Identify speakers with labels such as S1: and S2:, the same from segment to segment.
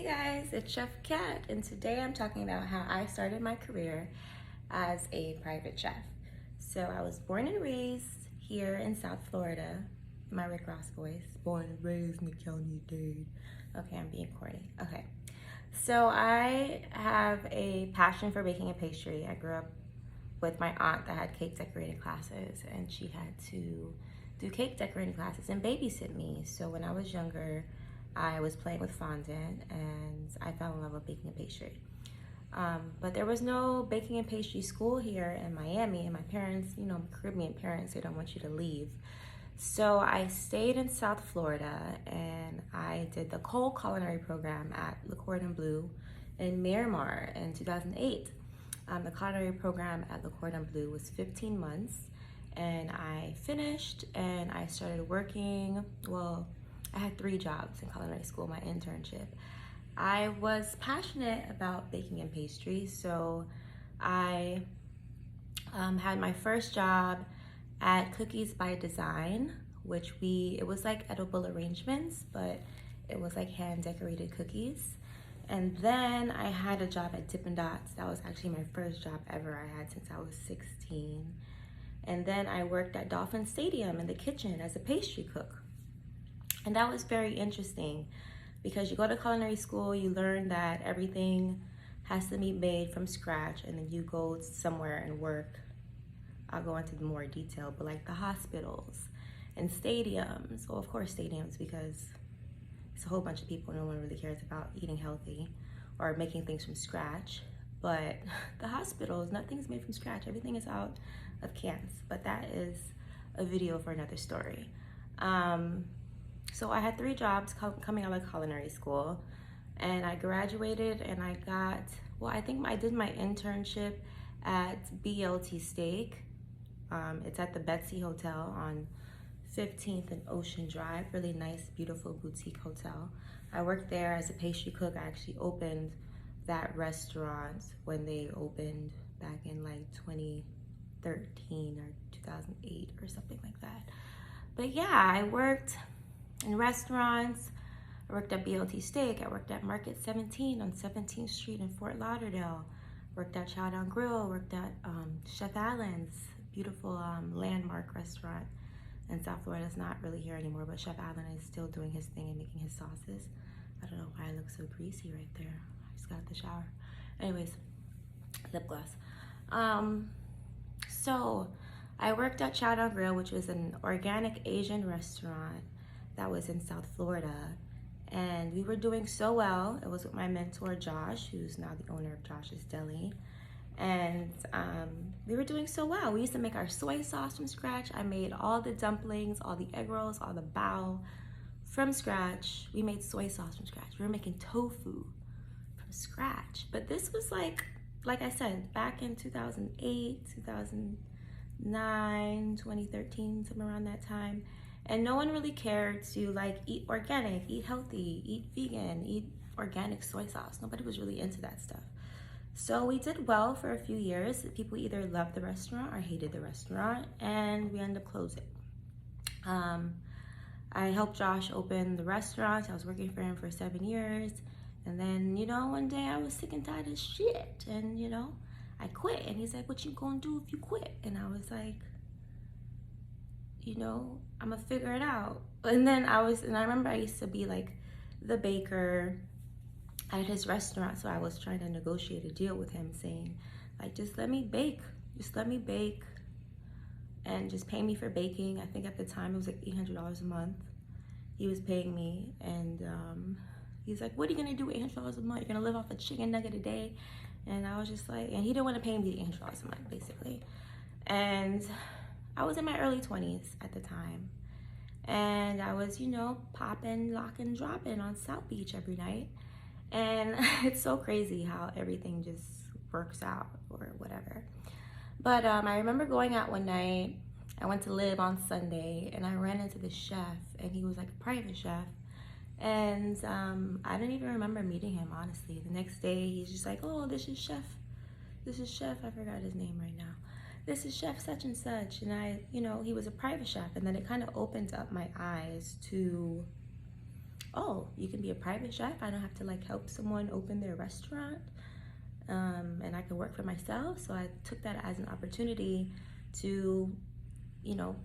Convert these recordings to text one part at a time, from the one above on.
S1: Hey guys, it's Chef Kat, and today I'm talking about how I started my career as a private chef. So I was born and raised here in South Florida. My Rick Ross voice. Born and raised in the county, dude. Okay, I'm being corny. Okay. So I have a passion for baking and pastry. I grew up with my aunt that had cake decorating classes, and she had to do cake decorating classes and babysit me. So when I was younger, I was playing with fondant and I fell in love with baking and pastry. But there was no baking and pastry school here in Miami, and my parents, Caribbean parents, they don't want you to leave. So I stayed in South Florida and I did the culinary program at Le Cordon Bleu in Miramar in 2008. The culinary program at Le Cordon Bleu was 15 months, and I finished and I started working. Well, I had 3 jobs in culinary school, my internship. I was passionate about baking and pastry, so I had my first job at Cookies by Design, it was like edible arrangements, but it was like hand decorated cookies. And then I had a job at Dippin' Dots. That was actually my first job ever I had since I was 16. And then I worked at Dolphin Stadium in the kitchen as a pastry cook. And that was very interesting because you go to culinary school, you learn that everything has to be made from scratch, and then you go somewhere and work. I'll go into more detail, but like the hospitals and stadiums. Well, of course stadiums, because it's a whole bunch of people. No one really cares about eating healthy or making things from scratch. But the hospitals, nothing's made from scratch. Everything is out of cans. But that is a video for another story. So I had 3 jobs coming out of culinary school, and I graduated and I did my internship at BLT Steak. It's at the Betsy Hotel on 15th and Ocean Drive. Really nice, beautiful boutique hotel. I worked there as a pastry cook. I actually opened that restaurant when they opened back in like 2013 or 2008 or something like that. But yeah, I worked in restaurants. I worked at BLT Steak. I worked at Market 17 on 17th Street in Fort Lauderdale. Worked at Chowdown Grill. Worked at Chef Allen's, beautiful landmark restaurant in South Florida. It's not really here anymore, but Chef Allen is still doing his thing and making his sauces. I don't know why I look so greasy right there. I just got out the shower. Anyways, lip gloss. So I worked at Chowdown Grill, which was an organic Asian restaurant that was in South Florida, and we were doing so well. It was with my mentor Josh, who's now the owner of Josh's Deli, and we were doing so well. We used to make our soy sauce from scratch. I made all the dumplings, all the egg rolls, all the bao from scratch. We made soy sauce from scratch. We were making tofu from scratch. But this was like I said, back in 2008, 2009, 2013, somewhere around that time. And no one really cared to like eat organic, eat healthy, eat vegan, eat organic soy sauce. Nobody was really into that stuff. So we did well for a few years. People either loved the restaurant or hated the restaurant, and we ended up closing. I helped Josh open the restaurant. I was working for him for 7 years. And then, one day I was sick and tired of shit. And, I quit. And he's like, what you gonna do if you quit? And I was like, I'm gonna figure it out. And I remember I used to be like the baker at his restaurant. So I was trying to negotiate a deal with him saying, like, just let me bake and just pay me for baking. I think at the time it was like $800 a month he was paying me. And he's like, what are you gonna do with $800 a month? You're gonna live off a chicken nugget a day? And I was just like, and he didn't want to pay me $800 a month, basically. And I was in my early 20s at the time. And I was, popping, locking, dropping on South Beach every night. And it's so crazy how everything just works out or whatever. But I remember going out one night. I went to live on Sunday, and I ran into the chef, and he was like a private chef. And I didn't even remember meeting him, honestly. The next day, he's just like, oh, this is chef, I forgot his name right now. This is chef such and such. And he was a private chef. And then it kind of opened up my eyes to oh, you can be a private chef. I don't have to like help someone open their restaurant. And I could work for myself. So I took that as an opportunity to, you know,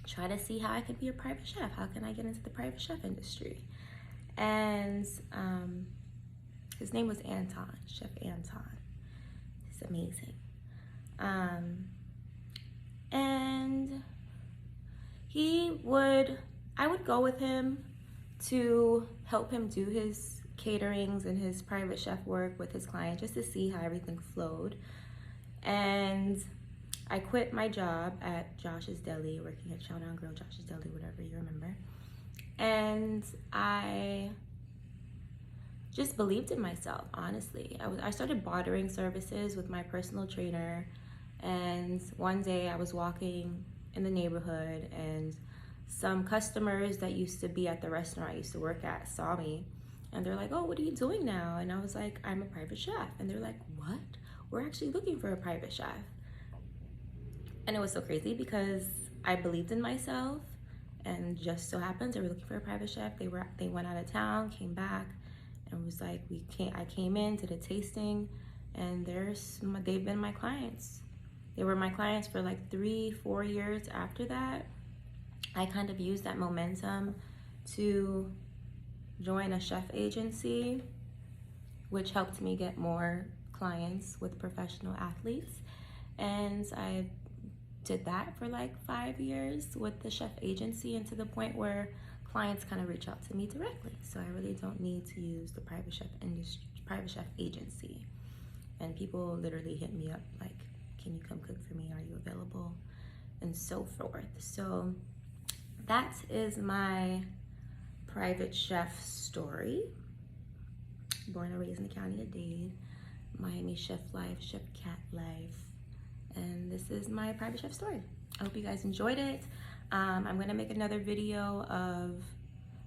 S1: try to see how I could be a private chef. How can I get into the private chef industry? And his name was Anton, Chef Anton. He's amazing. And I would go with him to help him do his caterings and his private chef work with his client, just to see how everything flowed. And I quit my job at Josh's Deli, working at Chow Down Grill, Josh's Deli, whatever you remember. And I just believed in myself, honestly. I started bartering services with my personal trainer. And one day I was walking in the neighborhood, and some customers that used to be at the restaurant I used to work at saw me, and they're like, oh, what are you doing now? And I was like, I'm a private chef. And they're like, what? We're actually looking for a private chef. And it was so crazy because I believed in myself, and just so happens they were looking for a private chef. They went out of town, came back, and was like, I came in, did a tasting, and they've been my clients. They were my clients for like 3-4 years after that. I kind of used that momentum to join a chef agency, which helped me get more clients with professional athletes. And I did that for like 5 years with the chef agency, and to the point where clients kind of reach out to me directly. So I really don't need to use the private chef agency. And people literally hit me up like, can you come cook for me? Are you available? And so forth. So that is my private chef story. Born and raised in the county of Dade, Miami chef life, chef cat life. And this is my private chef story. I hope you guys enjoyed it. I'm gonna make another video of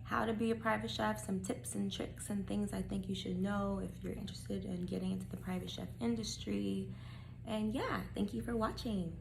S1: how to be a private chef, some tips and tricks and things I think you should know if you're interested in getting into the private chef industry. And yeah, thank you for watching.